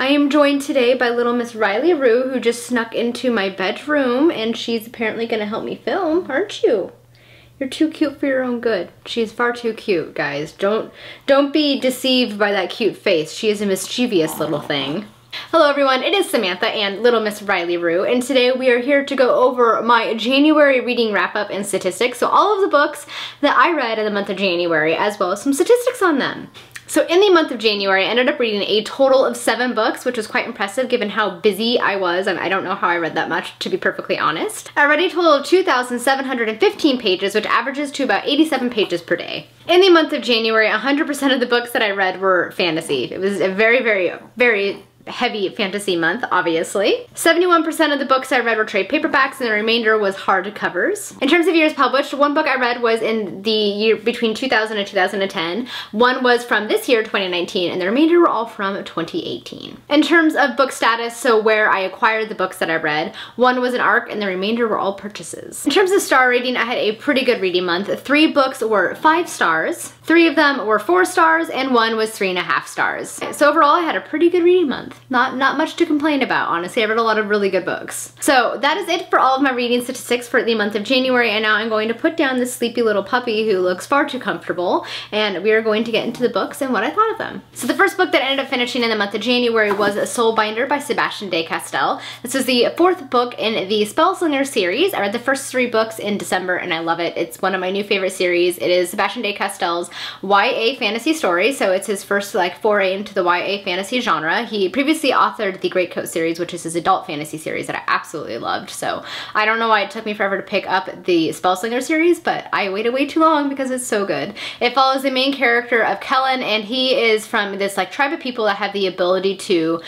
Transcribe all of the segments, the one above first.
I am joined today by little Miss Riley Rue, who just snuck into my bedroom, and she's apparently gonna help me film, aren't you? You're too cute for your own good. She's far too cute, guys. Don't be deceived by that cute face. She is a mischievous little thing. Hello everyone, it is Samantha and little Miss Riley Rue, and today we are here to go over my January reading wrap-up and statistics. So all of the books that I read in the month of January, as well as some statistics on them. So in the month of January, I ended up reading a total of 7 books, which was quite impressive given how busy I was, and I don't know how I read that much, to be perfectly honest. I read a total of 2,715 pages, which averages to about 87 pages per day. In the month of January, 100% of the books that I read were fantasy. It was a very heavy fantasy month, obviously. 71% of the books I read were trade paperbacks and the remainder was hardcovers. In terms of years published, one book I read was in the year between 2000 and 2010. One was from this year, 2019, and the remainder were all from 2018. In terms of book status, so where I acquired the books that I read, one was an ARC and the remainder were all purchases. In terms of star rating, I had a pretty good reading month. 3 books were 5 stars, 3 of them were 4 stars, and 1 was 3.5 stars. So overall, I had a pretty good reading month. Not much to complain about, honestly. I read a lot of really good books. So that is it for all of my reading statistics for the month of January, and now I'm going to put down this sleepy little puppy who looks far too comfortable, and we are going to get into the books and what I thought of them. So the first book that I ended up finishing in the month of January was Soulbinder by Sebastian de Castell. This is the 4th book in the Spellslinger series. I read the first 3 books in December and I love it. It's one of my new favorite series. It is Sebastian de Castell's YA fantasy story, so it's his first foray into the YA fantasy genre. He previously authored the Greatcoat series, which is his adult fantasy series that I absolutely loved, so I don't know why it took me forever to pick up the Spellslinger series, but I waited way too long because it's so good. It follows the main character of Kellen, and he is from this tribe of people that have the ability to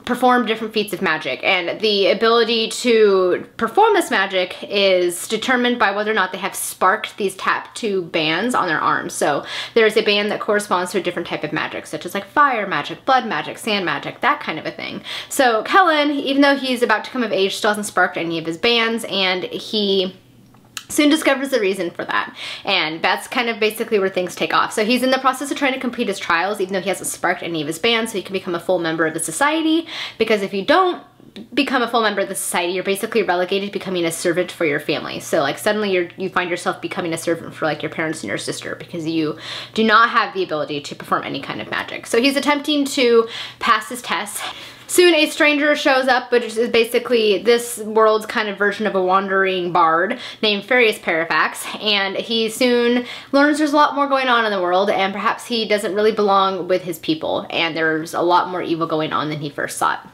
perform different feats of magic, and the ability to perform this magic is determined by whether or not they have sparked these tattoo bands on their arms. So there's a band that corresponds to a different type of magic, such as fire magic, blood magic, sand magic, that kind of a thing. So Kellen, even though he's about to come of age, still hasn't sparked any of his bands, and he soon discovers the reason for that, and that's kind of basically where things take off. So he's in the process of trying to complete his trials, even though he hasn't sparked any of his bands, so he can become a full member of the society, because if you don't become a full member of the society, you're basically relegated to becoming a servant for your family. So suddenly you find yourself becoming a servant for your parents and your sister, because you do not have the ability to perform any kind of magic. So he's attempting to pass his tests. Soon a stranger shows up, which is basically this world's kind of version of a wandering bard named Farius Perifax, and he soon learns there's a lot more going on in the world, and perhaps he doesn't really belong with his people, and there's a lot more evil going on than he first thought.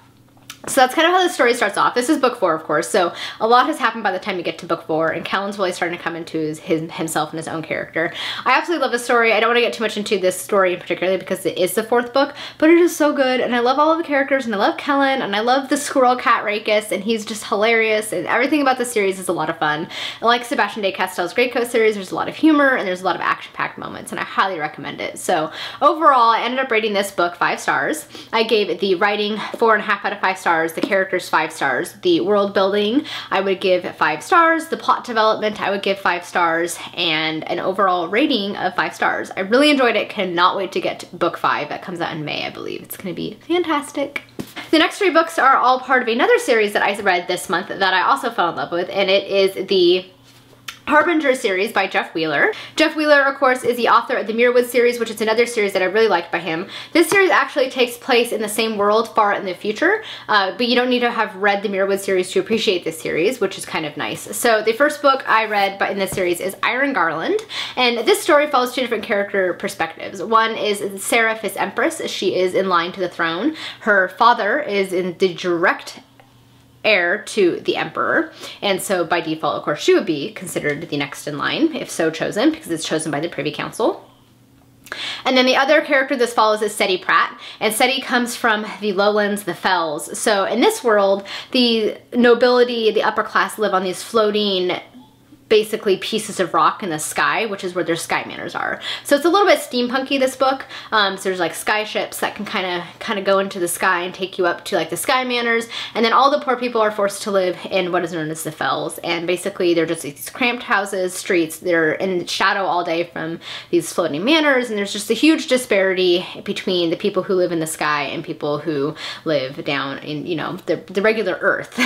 So that's kind of how the story starts off. This is book 4, of course, so a lot has happened by the time you get to book 4, and Kellen's really starting to come into himself and his own character. I absolutely love this story. I don't want to get too much into this story in particular because it is the 4th book, but it is so good, and I love all of the characters, and I love Kellen, and I love the squirrel cat Rakus, and he's just hilarious, and everything about the series is a lot of fun. I like Sebastian de Castell's Greatcoat series. There's a lot of humor, and there's a lot of action-packed moments, and I highly recommend it. So overall, I ended up rating this book 5 stars. I gave the writing 4.5 out of 5 stars, the characters 5 stars, the world building I would give 5 stars, the plot development I would give 5 stars, and an overall rating of 5 stars. I really enjoyed it. Cannot wait to get to book 5 that comes out in May, I believe. It's gonna be fantastic. The next 3 books are all part of another series that I read this month that I also fell in love with, and it is the Harbinger series by Jeff Wheeler. Jeff Wheeler, of course, is the author of the Mirrorwood series, which is another series that I really liked by him. This series actually takes place in the same world far in the future, but you don't need to have read the Mirrorwood series to appreciate this series, which is kind of nice. So the first book I read in this series is Iron Garland, and this story follows 2 different character perspectives. One is Seraph, his empress. She is in line to the throne. Her father is in the direct heir to the emperor, and so by default, of course, she would be considered the next in line if so chosen, because it's chosen by the Privy Council. And then the other character this follows is Seti Pratt, and Seti comes from the lowlands, the fells. So in this world, the nobility, the upper class live on these floating basically pieces of rock in the sky, which is where their sky manors are. So it's a little bit steampunky, this book. So there's like sky ships that can kind of go into the sky and take you up to like the sky manors, and then all the poor people are forced to live in what is known as the fells, and basically they're just these cramped houses, streets, they're in shadow all day from these floating manors, and there's just a huge disparity between the people who live in the sky and people who live down in, you know, the regular earth.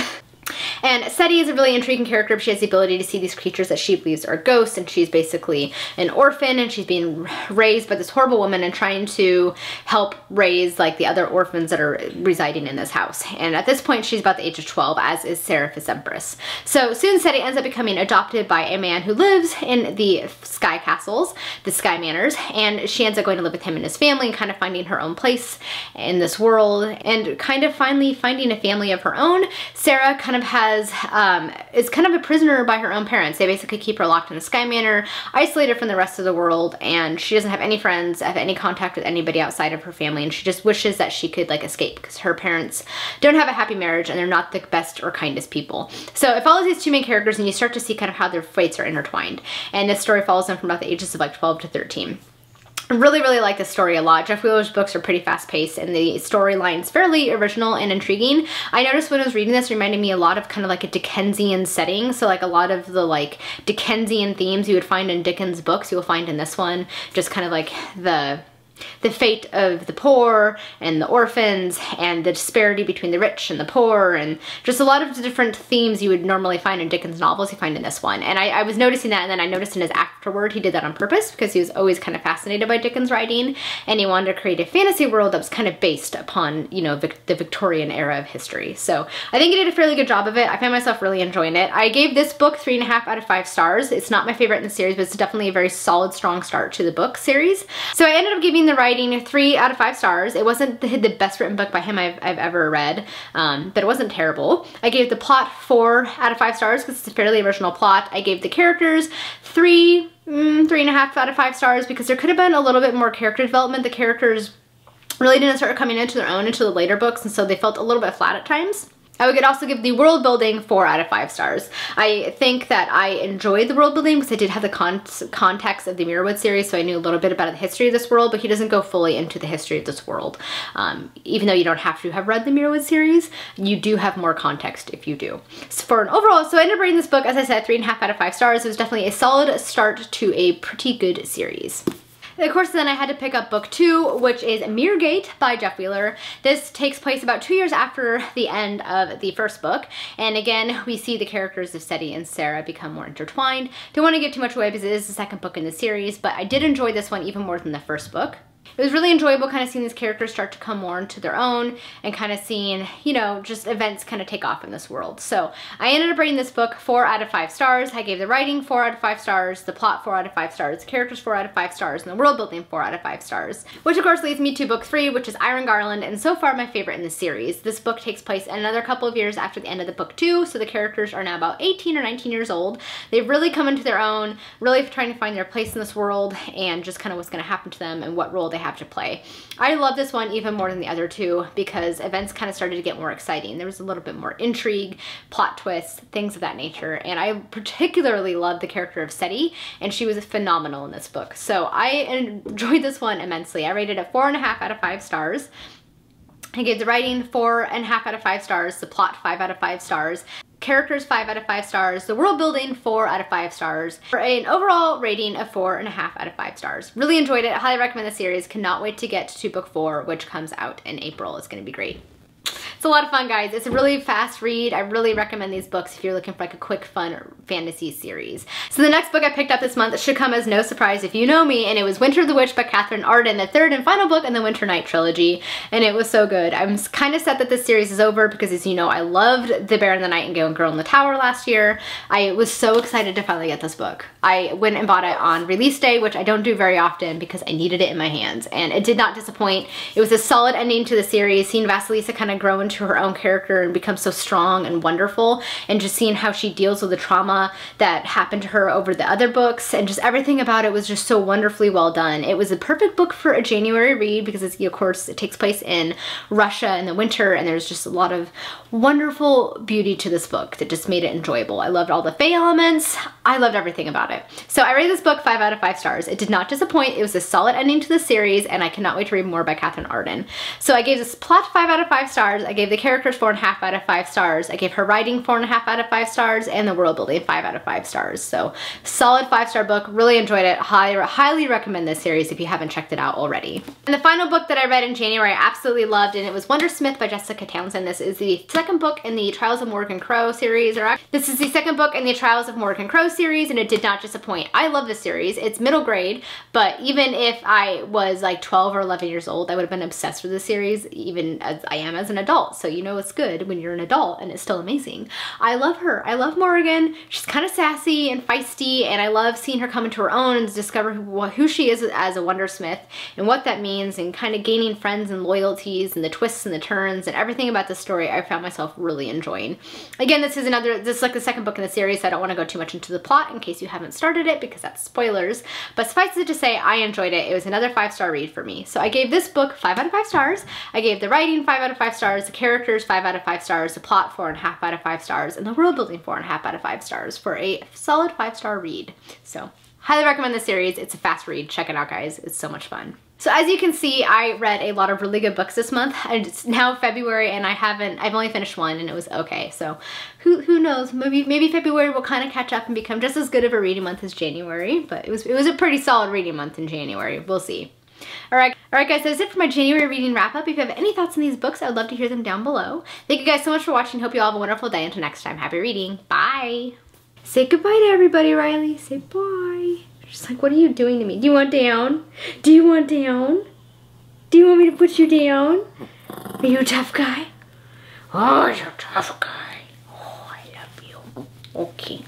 And Seti is a really intriguing character. She has the ability to see these creatures that she believes are ghosts, and she's basically an orphan, and she's being raised by this horrible woman and trying to help raise like the other orphans that are residing in this house. And at this point, she's about the age of 12, as is Seraphis Empress. So soon Seti ends up becoming adopted by a man who lives in the sky castles, the sky manors, and she ends up going to live with him and his family and kind of finding her own place in this world and kind of finally finding a family of her own. Sarah kind of is kind of a prisoner by her own parents. They basically keep her locked in a sky manor, isolated from the rest of the world, and she doesn't have any friends, have any contact with anybody outside of her family, and she just wishes that she could like escape because her parents don't have a happy marriage and they're not the best or kindest people. So it follows these two main characters, and you start to see kind of how their fates are intertwined. And this story follows them from about the ages of like 12 to 13. I really, really like this story a lot. Jeff Wheeler's books are pretty fast-paced, and the storyline's fairly original and intriguing. I noticed when I was reading this, it reminded me a lot of kind of like a Dickensian setting. So like a lot of the like Dickensian themes you would find in Dickens books, you'll find in this one. Just kind of like the fate of the poor and the orphans and the disparity between the rich and the poor, and just a lot of different themes you would normally find in Dickens novels you find in this one. And I was noticing that, and then I noticed in his afterword he did that on purpose because he was always kind of fascinated by Dickens writing, and he wanted to create a fantasy world that was kind of based upon, you know, the Victorian era of history. So I think he did a fairly good job of it. I found myself really enjoying it. I gave this book 3.5 out of 5 stars. It's not my favorite in the series, but it's definitely a very solid, strong start to the book series. So I ended up giving the writing 3 out of 5 stars. It wasn't the best written book by him I've ever read, but it wasn't terrible. I gave the plot 4 out of 5 stars because it's a fairly original plot. I gave the characters 3.5 out of 5 stars because there could have been a little bit more character development. The characters really didn't start coming into their own until the later books, and so they felt a little bit flat at times. I would also give the world building 4 out of 5 stars. I think that I enjoyed the world building because I did have the context of the Mirrorwood series, so I knew a little bit about the history of this world, but he doesn't go fully into the history of this world. Even though you don't have to have read the Mirrorwood series, you do have more context if you do. So for an overall, so I ended up rating this book, as I said, 3.5 out of 5 stars. It was definitely a solid start to a pretty good series. Of course, then I had to pick up book 2, which is Mirrorgate by Jeff Wheeler. This takes place about 2 years after the end of the first book. And again, we see the characters of Seti and Sarah become more intertwined. Don't want to give too much away because it is the second book in the series, but I did enjoy this one even more than the first book. It was really enjoyable kind of seeing these characters start to come more into their own and kind of seeing, you know, just events kind of take off in this world. So I ended up rating this book 4 out of 5 stars. I gave the writing 4 out of 5 stars, the plot 4 out of 5 stars, the characters 4 out of 5 stars, and the world building 4 out of 5 stars. Which of course leads me to book 3, which is Iron Garland, and so far my favorite in the series. This book takes place another couple of years after the end of the book 2, so the characters are now about 18 or 19 years old. They've really come into their own, really trying to find their place in this world and just kind of what's going to happen to them and what role they have to play. I love this one even more than the other two because events kind of started to get more exciting. There was a little bit more intrigue, plot twists, things of that nature, and I particularly loved the character of Seti, and she was phenomenal in this book. So I enjoyed this one immensely. I rated it 4.5 out of 5 stars. I gave the writing 4.5 out of 5 stars, the plot 5 out of 5 stars. Characters 5 out of 5 stars, the world building 4 out of 5 stars, for an overall rating of 4.5 out of 5 stars. Really enjoyed it, highly recommend the series, cannot wait to get to book 4, which comes out in April. It's gonna be great. It's a lot of fun, guys. It's a really fast read. I really recommend these books if you're looking for like a quick, fun fantasy series. So the next book I picked up this month should come as no surprise if you know me, and it was Winter of the Witch by Catherine Arden, the third and final book in the Winter Night trilogy, and it was so good. I'm kind of sad that this series is over because, as you know, I loved The Bear and the Nightingale and Girl in the Tower last year. I was so excited to finally get this book. I went and bought it on release day, which I don't do very often because I needed it in my hands, and it did not disappoint. It was a solid ending to the series, seeing Vasilisa kind of grow into into her own character and become so strong and wonderful, and just seeing how she deals with the trauma that happened to her over the other books, and just everything about it was just so wonderfully well done. It was a perfect book for a January read because it's, of course, it takes place in Russia in the winter, and there's just a lot of wonderful beauty to this book that just made it enjoyable. I loved all the fae elements. I loved everything about it. So I rated this book 5 out of 5 stars. It did not disappoint. It was a solid ending to the series, and I cannot wait to read more by Catherine Arden. So I gave this plot 5 out of 5 stars. I gave the characters 4.5 out of 5 stars. I gave her writing 4.5 out of 5 stars, and the world building 5 out of 5 stars. So solid 5-star book. Really enjoyed it. Highly recommend this series if you haven't checked it out already. And the final book that I read in January I absolutely loved, and it was Wondersmith by Jessica Townsend. This is the second book in the Trials of Morgan Crow series, this is the second book in the Trials of Morgan Crow series, and it did not disappoint. I love this series. It's middle grade, but even if I was like 12 or 11 years old, I would have been obsessed with the series, even as I am as an adult. So you know it's good when you're an adult, and it's still amazing. I love her. I love Morgan. She's kind of sassy and feisty, and I love seeing her come into her own and discover who she is as a Wondersmith and what that means, and kind of gaining friends and loyalties and the twists and the turns and everything about the story I found myself really enjoying. Again, this is like the second book in the series, so I don't want to go too much into the plot in case you haven't started it because that's spoilers, but suffice it to say I enjoyed it. It was another 5-star read for me. So I gave this book 5 out of 5 stars. I gave the writing 5 out of 5 stars, the characters 5 out of 5 stars, the plot 4.5 out of 5 stars, and the world building 4.5 out of 5 stars for a solid 5-star read. So highly recommend this series. It's a fast read. Check it out, guys. It's so much fun. So as you can see, I read a lot of really good books this month. It's now February, and I've only finished one, and it was okay. So who knows? Maybe February will kind of catch up and become just as good of a reading month as January. But it was a pretty solid reading month in January. We'll see. All right guys, that's it for my January reading wrap up. If you have any thoughts on these books, I would love to hear them down below. Thank you guys so much for watching. Hope you all have a wonderful day. Until next time, happy reading. Bye. Say goodbye to everybody, Riley. Say bye. She's like, what are you doing to me? Do you want down? Do you want down? Do you want me to put you down? Are you a tough guy? Oh, you're a tough guy. Oh, I love you. Okay.